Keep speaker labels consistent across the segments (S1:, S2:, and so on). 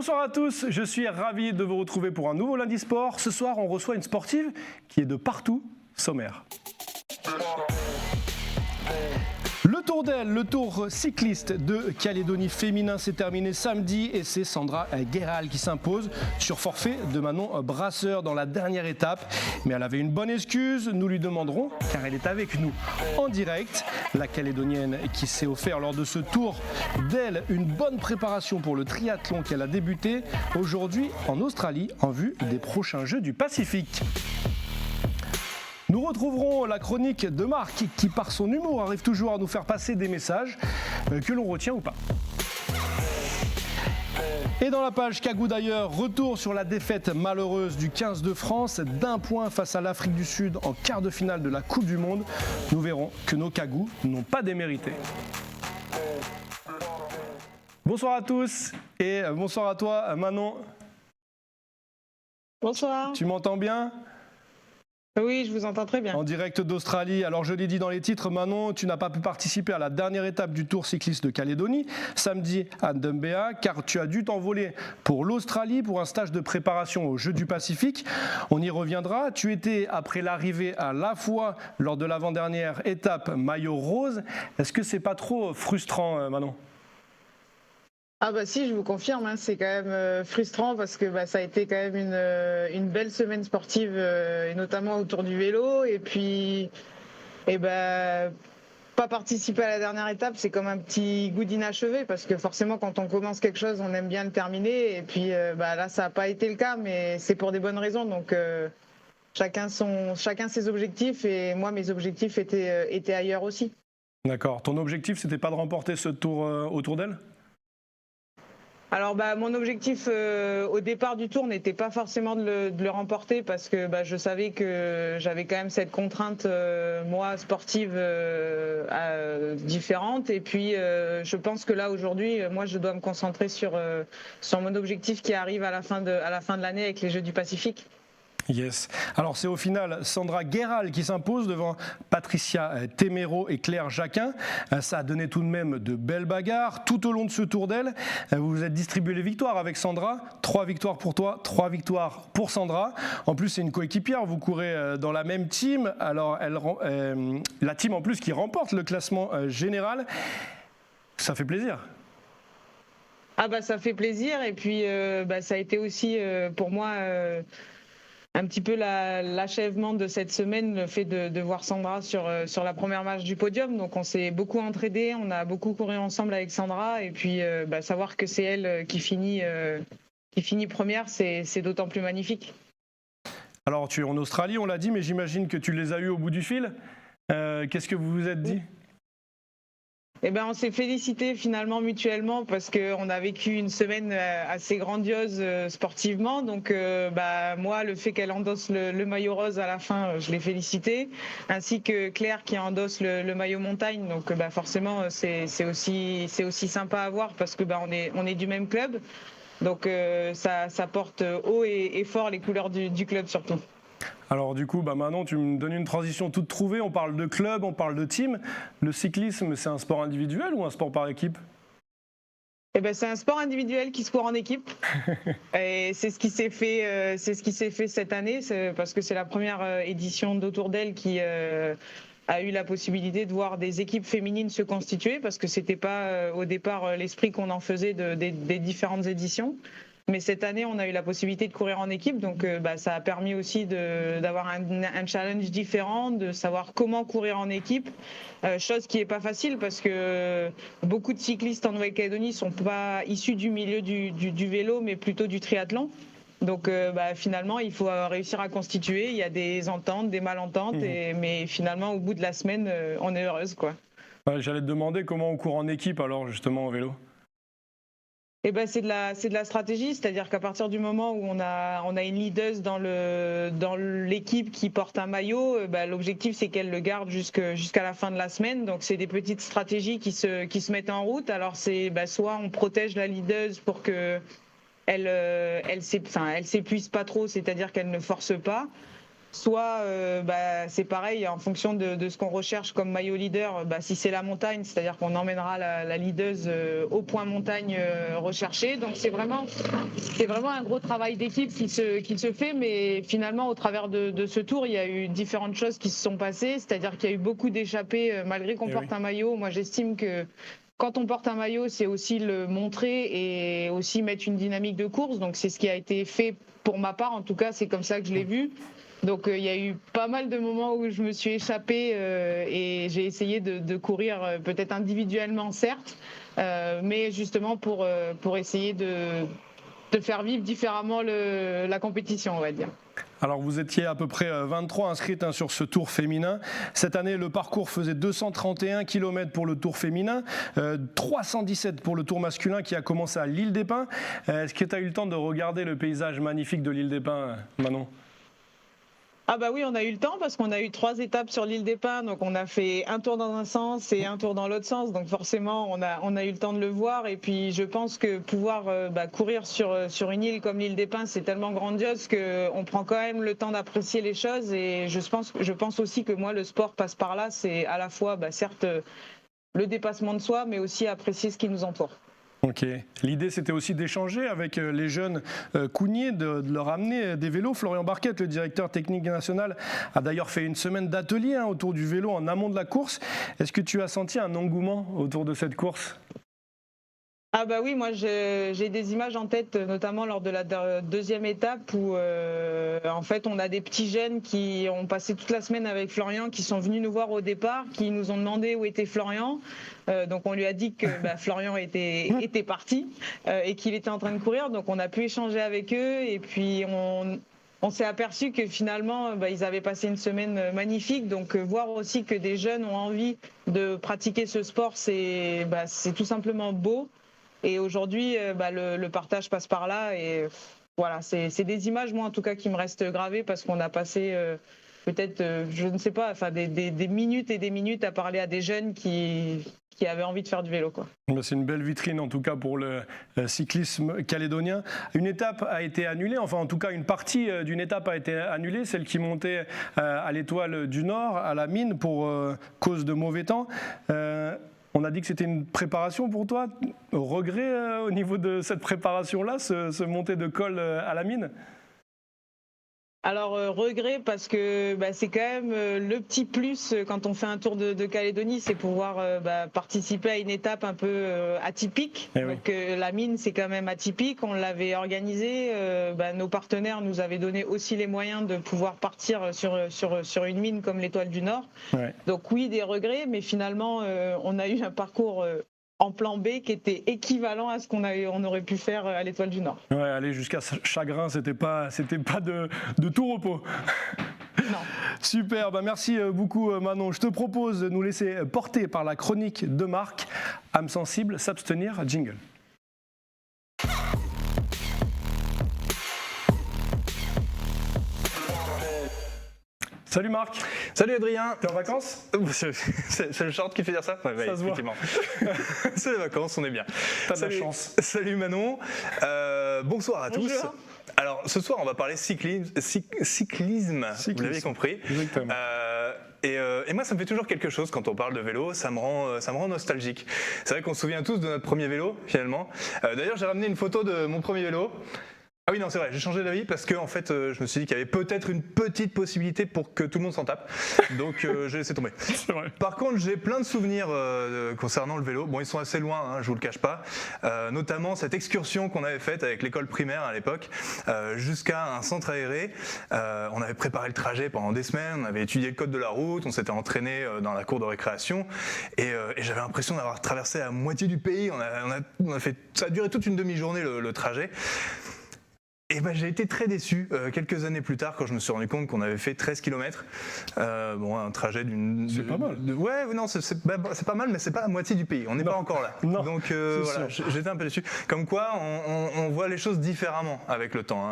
S1: Bonsoir à tous, je suis ravi de vous retrouver pour un nouveau lundi sport. Ce soir, on reçoit une sportive qui est de partout, sommaire. Le Tour d'Elle, le Tour cycliste de Calédonie féminin s'est terminé samedi et c'est Sandra Guéral qui s'impose sur forfait de Manon Brasseur dans la dernière étape. Mais elle avait une bonne excuse, nous lui demanderons car elle est avec nous en direct. La Calédonienne qui s'est offert lors de ce Tour d'Elle une bonne préparation pour le triathlon qu'elle a débuté aujourd'hui en Australie en vue des prochains Jeux du Pacifique. Nous retrouverons la chronique de Marc qui, par son humour, arrive toujours à nous faire passer des messages que l'on retient ou pas. Et dans la page Cagou d'ailleurs, retour sur la défaite malheureuse du 15 de France d'1 point face à l'Afrique du Sud en quart de finale de la Coupe du Monde. Nous verrons que nos Cagous n'ont pas démérité. Bonsoir à tous et bonsoir à toi Manon.
S2: Bonsoir.
S1: Tu m'entends bien ?
S2: Oui, je vous entends très bien.
S1: En direct d'Australie. Alors je l'ai dit dans les titres, Manon, tu n'as pas pu participer à la dernière étape du Tour cycliste de Calédonie, samedi à Ndembéa, car tu as dû t'envoler pour l'Australie pour un stage de préparation aux Jeux du Pacifique. On y reviendra. Tu étais, après l'arrivée à La Foix, lors de l'avant-dernière étape maillot rose. Est-ce que c'est pas trop frustrant, Manon ?
S2: Ah bah si, je vous confirme, hein, c'est quand même frustrant parce que ça a été quand même une belle semaine sportive, et notamment autour du vélo. Et puis, pas participer à la dernière étape, c'est comme un petit goût d'inachevé parce que forcément, quand on commence quelque chose, on aime bien le terminer. Et puis là, ça n'a pas été le cas, mais c'est pour des bonnes raisons. Donc chacun ses objectifs et moi, mes objectifs étaient ailleurs aussi.
S1: D'accord. Ton objectif, c'était pas de remporter ce Tour au Tour d'Elle ?
S2: Alors mon objectif au départ du tour n'était pas forcément de le remporter parce que je savais que j'avais quand même cette contrainte moi sportive différente et puis je pense que là aujourd'hui moi je dois me concentrer sur mon objectif qui arrive à la fin de l'année avec les Jeux du Pacifique.
S1: Yes. Alors c'est au final Sandra Guéral qui s'impose devant Patricia Temeiro et Claire Jacquin. Ça a donné tout de même de belles bagarres. Tout au long de ce Tour d'Elle, vous vous êtes distribué les victoires avec Sandra. 3 victoires pour toi, 3 victoires pour Sandra. En plus c'est une coéquipière, vous courez dans la même team. Alors la team en plus qui remporte le classement général. Ça fait plaisir.
S2: Ah ça fait plaisir et puis ça a été aussi pour moi un petit peu l'achèvement de cette semaine, le fait de voir Sandra sur la première marche du podium. Donc on s'est beaucoup entraidés, on a beaucoup couru ensemble avec Sandra et puis savoir que c'est elle qui finit première, c'est d'autant plus magnifique.
S1: Alors tu es en Australie, on l'a dit, mais j'imagine que tu les as eus au bout du fil. Qu'est-ce que vous vous êtes dit ?
S2: On s'est félicité finalement mutuellement parce qu'on a vécu une semaine assez grandiose sportivement. Donc moi, le fait qu'elle endosse le maillot rose à la fin, je l'ai félicité, ainsi que Claire qui endosse le maillot montagne. Donc forcément, c'est aussi sympa à voir parce que on est du même club. Donc ça porte haut et fort les couleurs du club surtout.
S1: Alors du coup, Manon, tu me donnes une transition toute trouvée. On parle de club, on parle de team. Le cyclisme, c'est un sport individuel ou un sport par équipe ?
S2: C'est un sport individuel qui se court en équipe. Et c'est ce qui s'est fait, cette année, parce que c'est la première édition d'Autour d'Elle qui a eu la possibilité de voir des équipes féminines se constituer, parce que c'était pas au départ l'esprit qu'on en faisait des différentes éditions. Mais cette année, on a eu la possibilité de courir en équipe, donc ça a permis aussi d'avoir un challenge différent, de savoir comment courir en équipe, chose qui n'est pas facile parce que beaucoup de cyclistes en Nouvelle-Calédonie ne sont pas issus du milieu du vélo, mais plutôt du triathlon. Donc finalement, il faut réussir à constituer. Il y a des ententes, des malententes, mais finalement, au bout de la semaine, on est heureuse, quoi.
S1: J'allais te demander comment on court en équipe alors justement au vélo.
S2: C'est de la stratégie, c'est-à-dire qu'à partir du moment où on a une leaduse dans l'équipe qui porte un maillot, l'objectif c'est qu'elle le garde jusqu'à la fin de la semaine. Donc c'est des petites stratégies qui se mettent en route. Alors c'est soit on protège la leaduse pour que elle s'épuise pas trop, c'est-à-dire qu'elle ne force pas. soit c'est pareil en fonction de ce qu'on recherche comme maillot leader. Si c'est la montagne, c'est-à-dire qu'on emmènera la leaduse au point montagne recherché. Donc c'est vraiment un gros travail d'équipe qui se fait, mais finalement au travers de ce tour, il y a eu différentes choses qui se sont passées, c'est-à-dire qu'il y a eu beaucoup d'échappées malgré qu'on porte un maillot. Moi j'estime que quand on porte un maillot, c'est aussi le montrer et aussi mettre une dynamique de course. Donc c'est ce qui a été fait pour ma part, en tout cas c'est comme ça que je l'ai vu. Donc il y a eu pas mal de moments où je me suis échappée et j'ai essayé de courir peut-être individuellement certes, mais justement pour essayer de faire vivre différemment la compétition, on va dire.
S1: Alors vous étiez à peu près 23 inscrites sur ce tour féminin. Cette année, le parcours faisait 231 km pour le tour féminin, 317 pour le tour masculin qui a commencé à l'Île des Pins. Est-ce que tu as eu le temps de regarder le paysage magnifique de l'Île des Pins, Manon ?
S2: Ah bah oui, on a eu le temps parce qu'on a eu 3 étapes sur l'Île des Pins, donc on a fait un tour dans un sens et un tour dans l'autre sens, donc forcément on a eu le temps de le voir. Et puis je pense que pouvoir courir sur une île comme l'Île des Pins, c'est tellement grandiose qu'on prend quand même le temps d'apprécier les choses. Et je pense aussi que moi le sport passe par là, c'est à la fois certes le dépassement de soi, mais aussi apprécier ce qui nous entoure.
S1: Ok. L'idée, c'était aussi d'échanger avec les jeunes cougniers, de leur amener des vélos. Florian Barquette, le directeur technique national, a d'ailleurs fait une semaine d'atelier autour du vélo en amont de la course. Est-ce que tu as senti un engouement autour de cette course ?
S2: Ah bah oui, moi j'ai des images en tête, notamment lors de la deuxième étape où en fait on a des petits jeunes qui ont passé toute la semaine avec Florian, qui sont venus nous voir au départ, qui nous ont demandé où était Florian. Donc on lui a dit que Florian était parti et qu'il était en train de courir. Donc on a pu échanger avec eux et puis on s'est aperçu que finalement ils avaient passé une semaine magnifique. Donc voir aussi que des jeunes ont envie de pratiquer ce sport, c'est tout simplement beau. Et aujourd'hui, le partage passe par là. Et voilà, c'est des images, moi en tout cas, qui me restent gravées parce qu'on a passé peut-être, je ne sais pas, des minutes et des minutes à parler à des jeunes qui avaient envie de faire du vélo, quoi.
S1: C'est une belle vitrine en tout cas pour le cyclisme calédonien. Une étape a été annulée, enfin en tout cas une partie d'une étape a été annulée, celle qui montait à l'Étoile du Nord, à la mine, pour cause de mauvais temps. On a dit que c'était une préparation pour toi. Regret au niveau de cette préparation-là, ce montée de col à la mine ?
S2: Alors regret parce que c'est quand même le petit plus quand on fait un tour de Calédonie, c'est pouvoir participer à une étape un peu atypique. Donc la mine, c'est quand même atypique, on l'avait organisé, nos partenaires nous avaient donné aussi les moyens de pouvoir partir sur une mine comme l'Étoile du Nord. Ouais. Donc oui, des regrets, mais finalement on a eu un parcours en plan B qui était équivalent à ce on aurait pu faire à l'Étoile du Nord.
S1: Ouais, aller jusqu'à Chagrin, c'était pas de tout repos.
S2: Non.
S1: Super, merci beaucoup Manon. Je te propose de nous laisser porter par la chronique de Marc. Âme sensible, s'abstenir, jingle. Salut Marc.
S3: Salut Adrien.
S1: T'es en vacances ?
S3: C'est le short qui fait dire ça ?
S1: Ça se voit.
S3: C'est les vacances, on est bien.
S1: T'as de la chance.
S3: Salut Manon. Bonsoir à tous.
S2: Bonjour.
S3: Alors ce soir on va parler cyclisme. Vous l'avez compris.
S1: Exactement.
S3: Et moi ça me fait toujours quelque chose quand on parle de vélo, ça me rend nostalgique. C'est vrai qu'on se souvient tous de notre premier vélo finalement. D'ailleurs j'ai ramené une photo de mon premier vélo. Ah oui, non, c'est vrai, j'ai changé d'avis parce que en fait, je me suis dit qu'il y avait peut-être une petite possibilité pour que tout le monde s'en tape. Donc, j'ai laissé tomber.
S1: C'est vrai.
S3: Par contre, j'ai plein de souvenirs concernant le vélo. Bon, ils sont assez loin, je vous le cache pas. Notamment cette excursion qu'on avait faite avec l'école primaire à l'époque, jusqu'à un centre aéré. On avait préparé le trajet pendant des semaines, on avait étudié le code de la route, on s'était entraîné dans la cour de récréation. Et j'avais l'impression d'avoir traversé la moitié du pays. On a fait, ça a duré toute une demi-journée le trajet. Et j'ai été très déçu quelques années plus tard quand je me suis rendu compte qu'on avait fait 13 km. Un trajet d'une...
S1: C'est pas mal.
S3: Ouais, non, c'est pas mal, mais c'est pas la moitié du pays. On n'est pas encore là.
S1: Non,
S3: donc voilà, j'étais un peu déçu. Comme quoi, on voit les choses différemment avec le temps.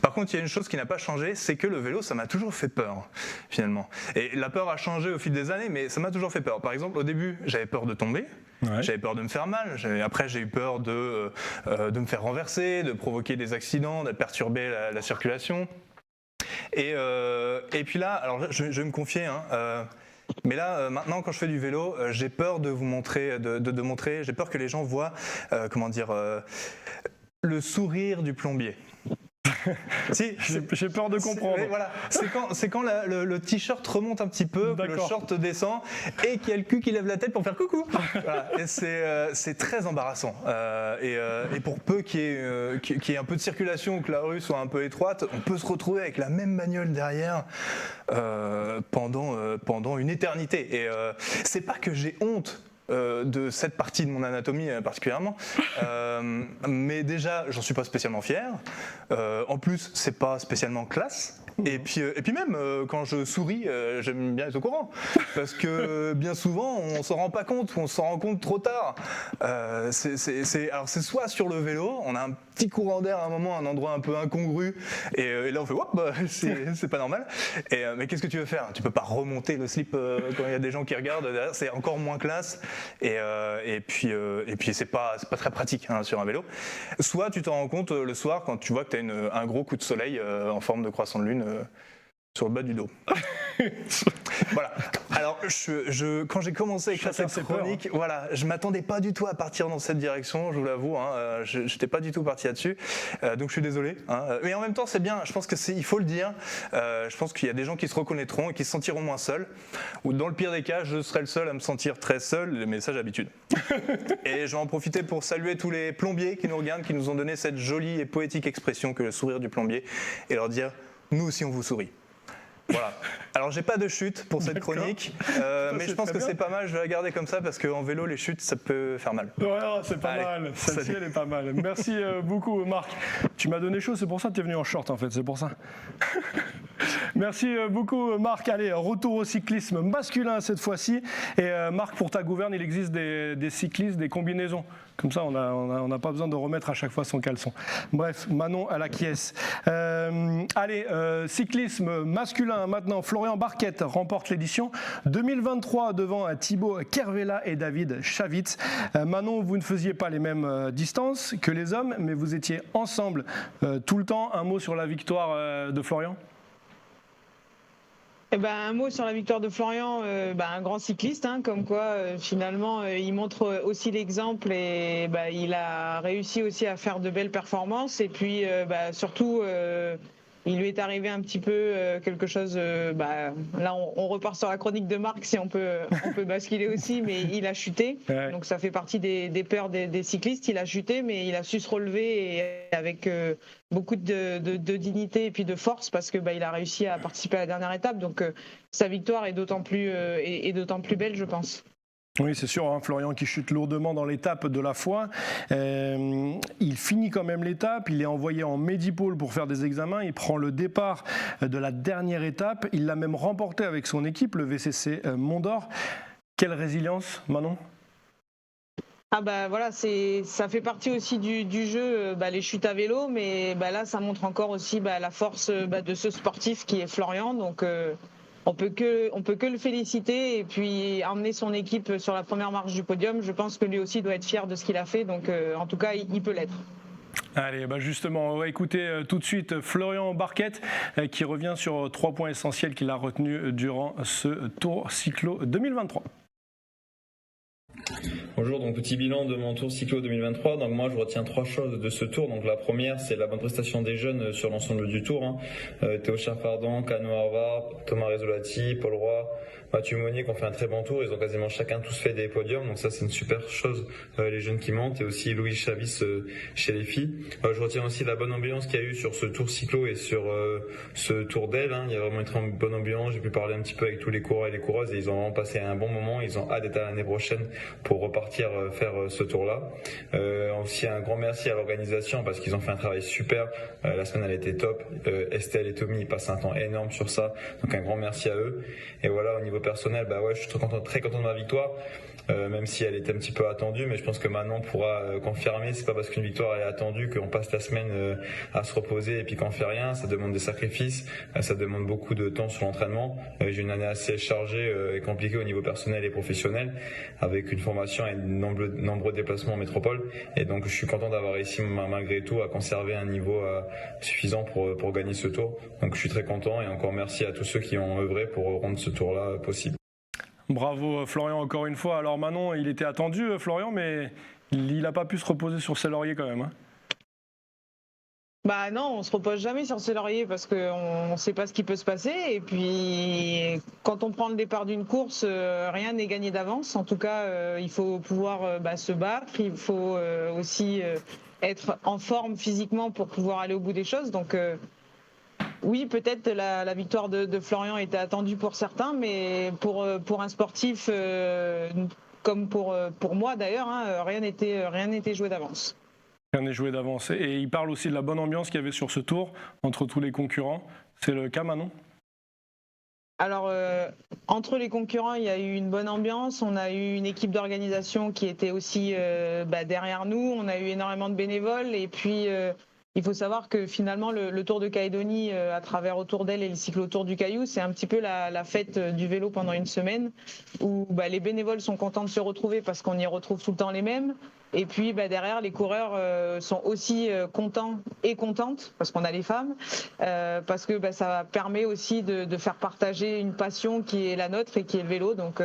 S3: Par contre, il y a une chose qui n'a pas changé, c'est que le vélo, ça m'a toujours fait peur, finalement. Et la peur a changé au fil des années, mais ça m'a toujours fait peur. Par exemple, au début, j'avais peur de tomber. Ouais. J'avais peur de me faire mal. Après, j'ai eu peur de me faire renverser, de provoquer des accidents, de perturber la circulation. Et puis là, alors je vais me confier, hein, mais là, maintenant, quand je fais du vélo, j'ai peur de vous montrer, de montrer, j'ai peur que les gens voient, le sourire du plombier.
S1: Si, j'ai peur de comprendre.
S3: Voilà, c'est quand le t-shirt remonte un petit peu, que le short descend et qu'il y a le cul qui lève la tête pour faire coucou. Voilà. Et c'est très embarrassant. Et pour peu qu'il y ait un peu de circulation ou que la rue soit un peu étroite, on peut se retrouver avec la même bagnole derrière pendant une éternité. Et c'est pas que j'ai honte de cette partie de mon anatomie particulièrement, mais déjà j'en suis pas spécialement fier. En plus c'est pas spécialement classe. Et puis même quand je souris, j'aime bien être au courant, parce que bien souvent on s'en rend pas compte ou on s'en rend compte trop tard. Alors c'est soit sur le vélo, on a un petit courant d'air à un moment, un endroit un peu incongru, et là on fait hop, c'est pas normal. Mais qu'est-ce que tu veux faire? Tu peux pas remonter le slip quand il y a des gens qui regardent derrière, c'est encore moins classe. Et puis c'est pas très pratique, hein, sur un vélo. Soit tu t'en rends compte le soir quand tu vois que tu as un gros coup de soleil en forme de croissant de lune sur le bas du dos. Voilà. Alors, quand j'ai commencé à écrire cette chronique, voilà, je m'attendais pas du tout à partir dans cette direction, je vous l'avoue. Hein, je n'étais pas du tout parti là-dessus, donc je suis désolé. Hein, mais en même temps, c'est bien. Je pense il faut le dire. Je pense qu'il y a des gens qui se reconnaîtront et qui se sentiront moins seuls. Ou dans le pire des cas, je serai le seul à me sentir très seul, mais ça j'ai l'habitude. Et je vais en profiter pour saluer tous les plombiers qui nous regardent, qui nous ont donné cette jolie et poétique expression que le sourire du plombier, et leur dire, nous aussi on vous sourit. Voilà. Alors j'ai pas de chute pour cette chronique, mais je pense que c'est pas mal, je vais la garder comme ça parce qu'en vélo les chutes ça peut faire mal.
S1: Ouais, c'est pas mal, celle-ci elle est pas mal. Merci beaucoup Marc, tu m'as donné chaud, c'est pour ça que tu es venu en short en fait, c'est pour ça. Merci beaucoup Marc, allez retour au cyclisme masculin cette fois-ci, et Marc pour ta gouverne il existe des cyclistes, des combinaisons. Comme ça, on n'a pas besoin de remettre à chaque fois son caleçon. Bref, Manon à la quièce. Allez, cyclisme masculin maintenant. Florian Barquette remporte l'édition 2023 devant Thibaut Kervella et David Chavitz. Manon, vous ne faisiez pas les mêmes distances que les hommes, mais vous étiez ensemble tout le temps. Un mot sur la victoire de Florian ?
S2: Un mot sur la victoire de Florian, un grand cycliste, hein, comme quoi finalement il montre aussi l'exemple et il a réussi aussi à faire de belles performances, et puis surtout il lui est arrivé un petit peu quelque chose, là on repart sur la chronique de Marc si on peut basculer aussi, mais il a chuté, ouais. Donc ça fait partie des peurs des cyclistes, il a chuté mais il a su se relever et avec beaucoup de dignité et puis de force, parce que il a réussi à participer à la dernière étape, donc sa victoire est d'autant plus belle, je pense.
S1: Oui, c'est sûr, hein, Florian qui chute lourdement dans l'étape de la Foix. Il finit quand même l'étape, il est envoyé en Medipôle pour faire des examens, il prend le départ de la dernière étape, il l'a même remporté avec son équipe, le VCC Mont d'Or. Quelle résilience, Manon ?
S2: Voilà, ça fait partie aussi du jeu, les chutes à vélo, mais là ça montre encore aussi la force de ce sportif qui est Florian, donc on peut que le féliciter et puis emmener son équipe sur la première marche du podium. Je pense que lui aussi doit être fier de ce qu'il a fait, donc en tout cas il peut l'être.
S1: Allez, justement, on va écouter tout de suite Florian Barquette qui revient sur 3 points essentiels qu'il a retenus durant ce Tour Cyclo 2023.
S4: Bonjour, donc petit bilan de mon Tour Cyclo 2023. Donc moi je retiens 3 choses de ce tour. Donc la première, c'est la bonne prestation des jeunes sur l'ensemble du tour. Théo Chaffardon, Cano Arvar, Thomas Rezolati, Paul Roy, Mathieu Monnier qui ont fait un très bon tour. Ils ont quasiment chacun tous fait des podiums, donc ça c'est une super chose, les jeunes qui montent, et aussi Louis Chavis chez les filles. Je retiens aussi la bonne ambiance qu'il y a eu sur ce Tour Cyclo et sur ce Tour d'Aile. Il y a vraiment une bonne ambiance. J'ai pu parler un petit peu avec tous les coureurs et les coureuses et ils ont vraiment passé un bon moment. Ils ont hâte d'être à l'année prochaine pour repartir faire ce tour-là. Aussi un grand merci à l'organisation parce qu'ils ont fait un travail super. La semaine elle était top. Estelle et Tommy ils passent un temps énorme sur ça, donc un grand merci à eux. Et voilà, au niveau personnel, je suis très content de ma victoire, même si elle était un petit peu attendue, mais je pense que maintenant on pourra confirmer. C'est pas parce qu'une victoire est attendue qu'on passe la semaine à se reposer et puis qu'on fait rien. Ça demande des sacrifices, ça demande beaucoup de temps sur l'entraînement. J'ai une année assez chargée et compliquée au niveau personnel et professionnel, avec une formation à nombreux déplacements en métropole. Et donc je suis content d'avoir réussi malgré tout à conserver un niveau suffisant pour gagner ce tour. Donc je suis très content et encore merci à tous ceux qui ont œuvré pour rendre ce tour-là possible.
S1: Bravo Florian encore une fois. Alors Manon, il était attendu Florian, mais il n'a pas pu se reposer sur ses lauriers quand même.
S2: Bah non, on se repose jamais sur ses lauriers parce qu'on ne sait pas ce qui peut se passer. Et puis, quand on prend le départ d'une course, rien n'est gagné d'avance. En tout cas, il faut pouvoir se battre. Il faut aussi être en forme physiquement pour pouvoir aller au bout des choses. Donc, oui, peut-être la victoire de Florian était attendue pour certains, mais pour un sportif comme pour moi d'ailleurs, rien n'était joué d'avance.
S1: Rien n'est joué d'avance. Et il parle aussi de la bonne ambiance qu'il y avait sur ce tour entre tous les concurrents. C'est le cas, Manon ?
S2: Alors, entre les concurrents, il y a eu une bonne ambiance. On a eu une équipe d'organisation qui était aussi derrière nous. On a eu énormément de bénévoles. Et puis, il faut savoir que finalement, le Tour de Calédonie, à travers Autour d'elle et le cyclo-tour du Caillou, c'est un petit peu la fête du vélo pendant une semaine où les bénévoles sont contents de se retrouver parce qu'on y retrouve tout le temps les mêmes. Et puis derrière, les coureurs sont aussi contents et contentes, parce qu'on a les femmes, parce que ça permet aussi de faire partager une passion qui est la nôtre et qui est le vélo. Donc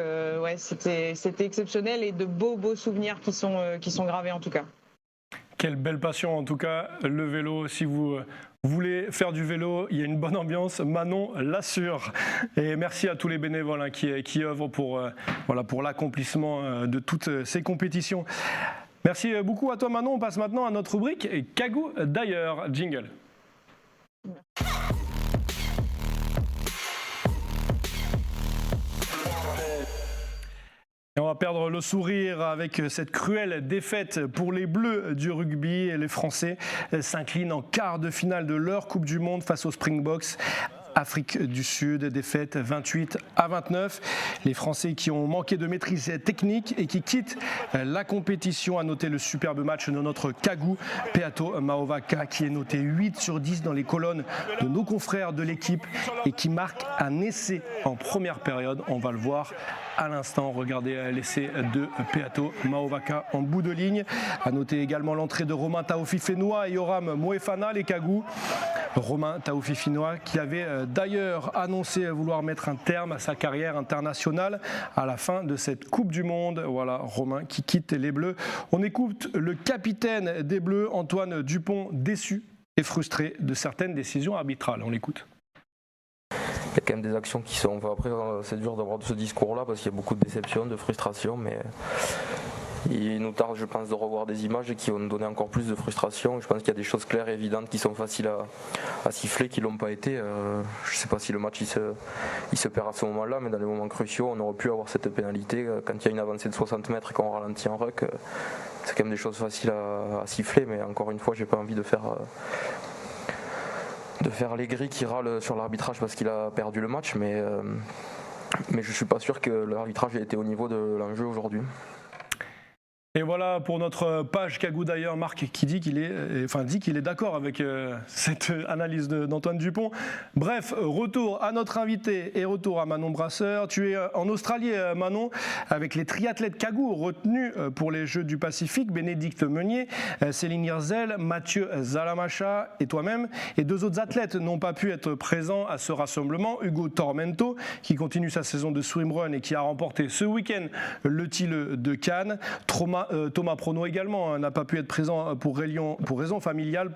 S2: c'était exceptionnel et de beaux souvenirs qui sont gravés en tout cas.
S1: Quelle belle passion en tout cas, le vélo. Si vous voulez faire du vélo, il y a une bonne ambiance, Manon l'assure. Et merci à tous les bénévoles qui œuvrent pour l'accomplissement de toutes ces compétitions. Merci beaucoup à toi Manon. On passe maintenant à notre rubrique Kagou d'ailleurs. Jingle. Et on va perdre le sourire avec cette cruelle défaite pour les Bleus du rugby. Et les Français s'inclinent en quart de finale de leur Coupe du Monde face aux Springboks. Afrique du Sud, défaite 28-29. Les Français qui ont manqué de maîtrise technique et qui quittent la compétition. À noter le superbe match de notre Kagou, Peato Maovaka, qui est noté 8 sur 10 dans les colonnes de nos confrères de l'équipe et qui marque un essai en première période. On va le voir à l'instant. Regardez l'essai de Peato Maovaka en bout de ligne. À noter également l'entrée de Romain Taofi-Fenois et Yoram Moefana, les Kagou. Romain Taofi-Fenois qui avait d'ailleurs annoncé vouloir mettre un terme à sa carrière internationale à la fin de cette Coupe du Monde. Voilà, Romain qui quitte les Bleus. On écoute le capitaine des Bleus, Antoine Dupont, déçu et frustré de certaines décisions arbitrales. On l'écoute.
S5: Il y a quand même des actions qui sont... Enfin, après, c'est dur d'avoir ce discours-là parce qu'il y a beaucoup de déception, de frustration, mais il nous tarde, je pense, de revoir des images qui vont nous donner encore plus de frustration. Je pense qu'il y a des choses claires et évidentes qui sont faciles à siffler, qui ne l'ont pas été. Je ne sais pas si le match il se perd à ce moment-là, mais dans les moments cruciaux, on aurait pu avoir cette pénalité. Quand il y a une avancée de 60 mètres et qu'on ralentit en ruck, c'est quand même des choses faciles à siffler, mais encore une fois, j'ai pas envie de faire les grilles qui râlent sur l'arbitrage parce qu'il a perdu le match, mais je ne suis pas sûr que l'arbitrage ait été au niveau de l'enjeu aujourd'hui.
S1: Et voilà pour notre page Kagou d'ailleurs, Marc qui dit qu'il est d'accord avec cette analyse d'Antoine Dupont. Bref, retour à notre invité et retour à Manon Brasseur. Tu es en Australie, Manon, avec les triathlètes Kagou retenus pour les Jeux du Pacifique, Bénédicte Meunier, Céline Hirzel, Mathieu Zalamacha et toi-même. Et deux autres athlètes n'ont pas pu être présents à ce rassemblement. Hugo Tormento, qui continue sa saison de swimrun et qui a remporté ce week-end le Tille de Cannes. Thomas Prono également n'a pas pu être présent pour raison familiale.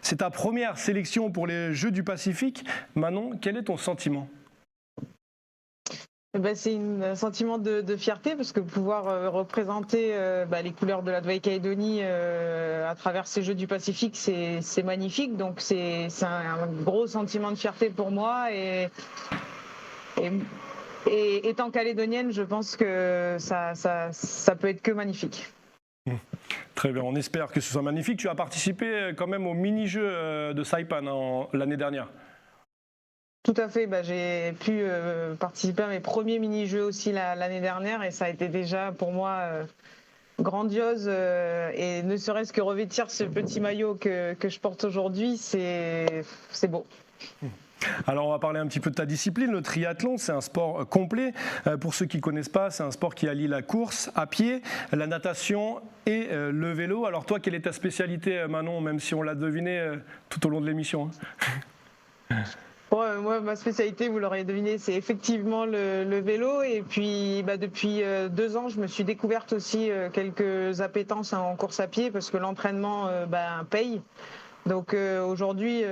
S1: C'est ta première sélection pour les Jeux du Pacifique. Manon, quel est ton sentiment ?
S2: C'est un sentiment de fierté parce que pouvoir représenter les couleurs de la Nouvelle-Calédonie à travers ces Jeux du Pacifique, c'est magnifique. Donc c'est un gros sentiment de fierté pour moi et étant calédonienne, je pense que ça peut être que magnifique.
S1: Très bien, on espère que ce soit magnifique. Tu as participé quand même au mini-jeu de Saipan l'année dernière.
S2: Tout à fait, j'ai pu participer à mes premiers mini-jeux aussi l'année dernière et ça a été déjà pour moi grandiose et ne serait-ce que revêtir ce petit maillot que je porte aujourd'hui, c'est beau.
S1: Alors on va parler un petit peu de ta discipline. Le triathlon, c'est un sport complet. Pour ceux qui ne connaissent pas, c'est un sport qui allie la course à pied, la natation et le vélo. Alors toi, quelle est ta spécialité, Manon, même si on l'a deviné tout au long de l'émission, hein?
S2: Ouais, moi, ma spécialité, vous l'aurez deviné, c'est effectivement le vélo. Et puis, depuis 2 ans, je me suis découverte aussi quelques appétences en course à pied parce que l'entraînement paye. Donc aujourd'hui,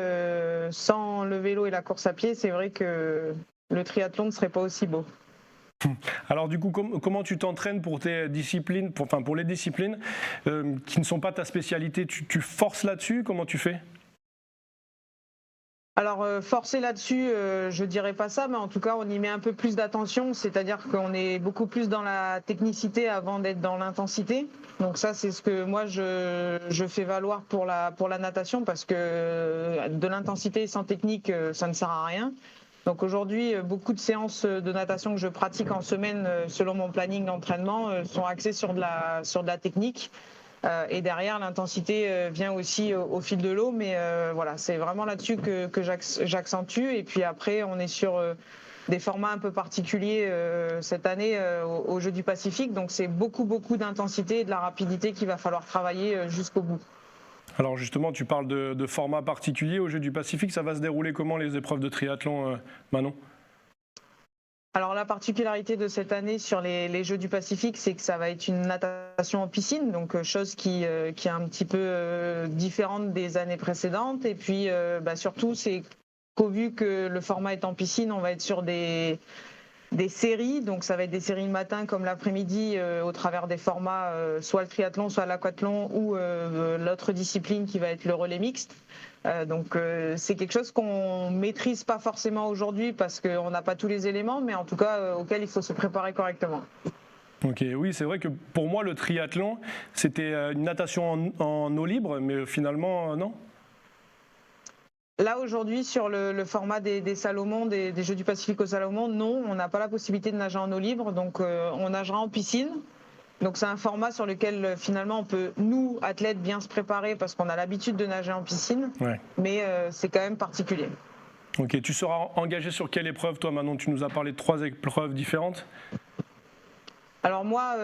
S2: sans le vélo et la course à pied, c'est vrai que le triathlon ne serait pas aussi beau.
S1: Alors du coup, comment tu t'entraînes pour tes disciplines, pour les disciplines qui ne sont pas ta spécialité? Tu forces là-dessus? Comment tu fais?
S2: Alors forcer là-dessus, je dirais pas ça, mais en tout cas on y met un peu plus d'attention, c'est-à-dire qu'on est beaucoup plus dans la technicité avant d'être dans l'intensité. Donc ça c'est ce que moi je fais valoir pour la natation, parce que de l'intensité sans technique ça ne sert à rien. Donc aujourd'hui beaucoup de séances de natation que je pratique en semaine selon mon planning d'entraînement sont axées sur de la technique. Et derrière, l'intensité vient aussi au fil de l'eau, mais voilà, c'est vraiment là-dessus que j'accentue. Et puis après, on est sur des formats un peu particuliers cette année aux Jeux du Pacifique, donc c'est beaucoup d'intensité et de la rapidité qu'il va falloir travailler jusqu'au bout.
S1: Alors justement, tu parles de formats particuliers aux Jeux du Pacifique. Ça va se dérouler comment les épreuves de triathlon, Manon?
S2: Alors la particularité de cette année sur les Jeux du Pacifique, c'est que ça va être une natation en piscine, donc chose qui est un petit peu différente des années précédentes. Et puis surtout, c'est qu'au vu que le format est en piscine, on va être sur des séries, donc ça va être des séries le matin comme l'après-midi au travers des formats soit le triathlon, soit l'aquathlon ou l'autre discipline qui va être le relais mixte. Donc c'est quelque chose qu'on maîtrise pas forcément aujourd'hui parce qu'on n'a pas tous les éléments, mais en tout cas auquel il faut se préparer correctement.
S1: Ok, oui, c'est vrai que pour moi le triathlon c'était une natation en eau libre, mais finalement non.
S2: Là aujourd'hui sur le format des Salomon, des Jeux du Pacifique aux Salomon, non, on n'a pas la possibilité de nager en eau libre, donc on nagera en piscine. Donc c'est un format sur lequel finalement on peut, nous, athlètes, bien se préparer parce qu'on a l'habitude de nager en piscine, ouais. Mais c'est quand même particulier.
S1: Ok, tu seras engagé sur quelle épreuve toi Manon? Tu nous as parlé de 3 épreuves différentes.
S2: Alors moi,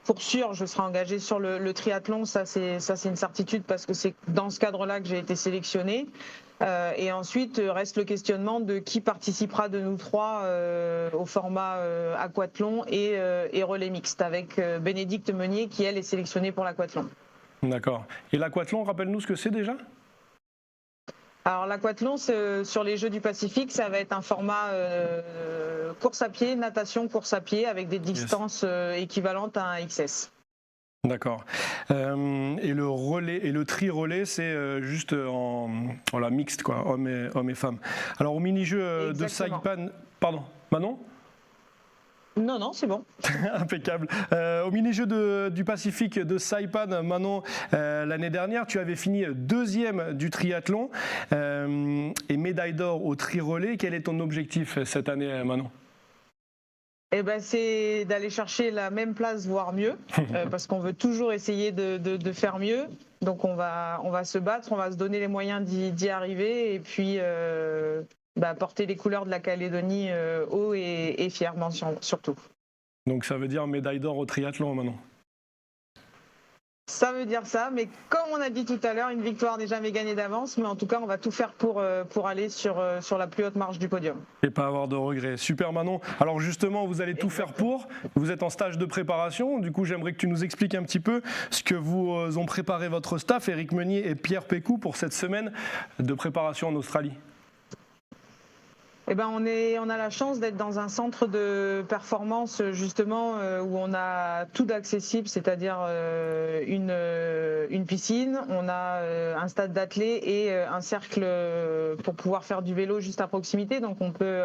S2: pour sûr, je serai engagée sur le triathlon, ça c'est une certitude parce que c'est dans ce cadre-là que j'ai été sélectionnée. Et ensuite, reste le questionnement de qui participera de nous 3 au format aquathlon et relais mixte, avec Bénédicte Meunier qui, elle, est sélectionnée pour l'aquathlon.
S1: D'accord. Et l'aquathlon, rappelle-nous ce que c'est déjà?
S2: Alors l'aquathlon, sur les Jeux du Pacifique, ça va être un format course à pied, natation, course à pied, avec des distances équivalentes à un XS. D'accord.
S1: Et le relais et le tri-relais, c'est juste en la mixte, quoi, hommes et femmes. Alors au mini-jeu de Saipan, pardon, Manon?
S2: Non, c'est bon.
S1: Impeccable. Au mini-jeu du Pacifique de Saipan, Manon, l'année dernière, tu avais fini 2e du triathlon et médaille d'or au tri-relais. Quel est ton objectif cette année, Manon?
S2: C'est d'aller chercher la même place, voire mieux, parce qu'on veut toujours essayer de faire mieux. Donc on va se battre, on va se donner les moyens d'y arriver et puis porter les couleurs de la Calédonie haut et fièrement surtout. Donc
S1: ça veut dire médaille d'or au triathlon maintenant?
S2: Ça veut dire ça, mais comme on a dit tout à l'heure, une victoire n'est jamais gagnée d'avance, mais en tout cas on va tout faire pour aller sur la plus haute marche du podium.
S1: Et pas avoir de regrets. Super Manon. Alors justement, vous allez tout faire pour, vous êtes en stage de préparation, du coup j'aimerais que tu nous expliques un petit peu ce que vous ont préparé votre staff, Éric Meunier et Pierre Pécou, pour cette semaine de préparation en Australie.
S2: On a la chance d'être dans un centre de performance justement où on a tout d'accessible, c'est-à-dire une piscine, on a un stade d'athlée et un cercle pour pouvoir faire du vélo juste à proximité. Donc on peut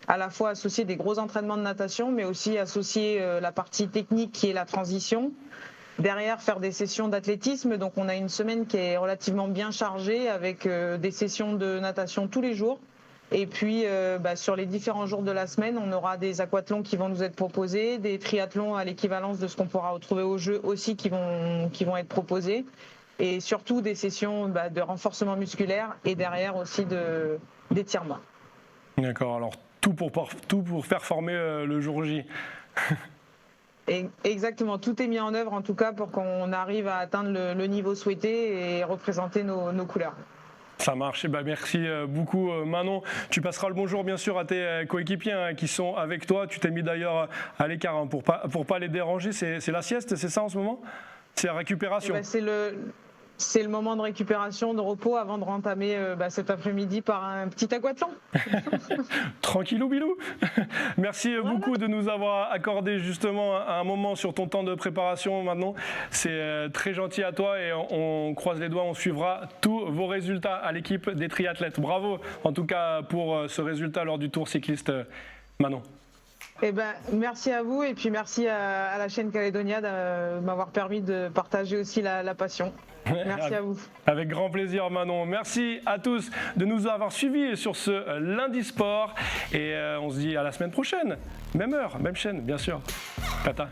S2: à la fois associer des gros entraînements de natation, mais aussi associer la partie technique qui est la transition. Derrière, faire des sessions d'athlétisme. Donc on a une semaine qui est relativement bien chargée avec des sessions de natation tous les jours. Et puis, sur les différents jours de la semaine, on aura des aquathlons qui vont nous être proposés, des triathlons à l'équivalence de ce qu'on pourra retrouver aux Jeux aussi qui vont être proposés. et surtout des sessions de renforcement musculaire et derrière aussi d'étirement.
S1: D'accord, alors tout pour performer le jour J.
S2: Et exactement, tout est mis en œuvre en tout cas pour qu'on arrive à atteindre le niveau souhaité et représenter nos couleurs.
S1: Ça marche, merci beaucoup Manon. Tu passeras le bonjour bien sûr à tes coéquipiers qui sont avec toi. Tu t'es mis d'ailleurs à l'écart pour pas les déranger. C'est la sieste, c'est ça en ce moment? C'est la récupération?
S2: C'est le moment de récupération, de repos avant de rentamer cet après-midi par un petit aquathlon.
S1: Tranquillou bilou. Merci beaucoup de nous avoir accordé justement un moment sur ton temps de préparation maintenant. C'est très gentil à toi et on croise les doigts, on suivra tous vos résultats à l'équipe des triathlètes. Bravo en tout cas pour ce résultat lors du Tour cycliste Manon.
S2: Merci à vous et puis merci à la chaîne Calédonia de m'avoir permis de partager aussi la passion. Merci à vous.
S1: Avec grand plaisir Manon. Merci à tous de nous avoir suivis sur ce lundi sport et on se dit à la semaine prochaine. Même heure, même chaîne bien sûr. Tata.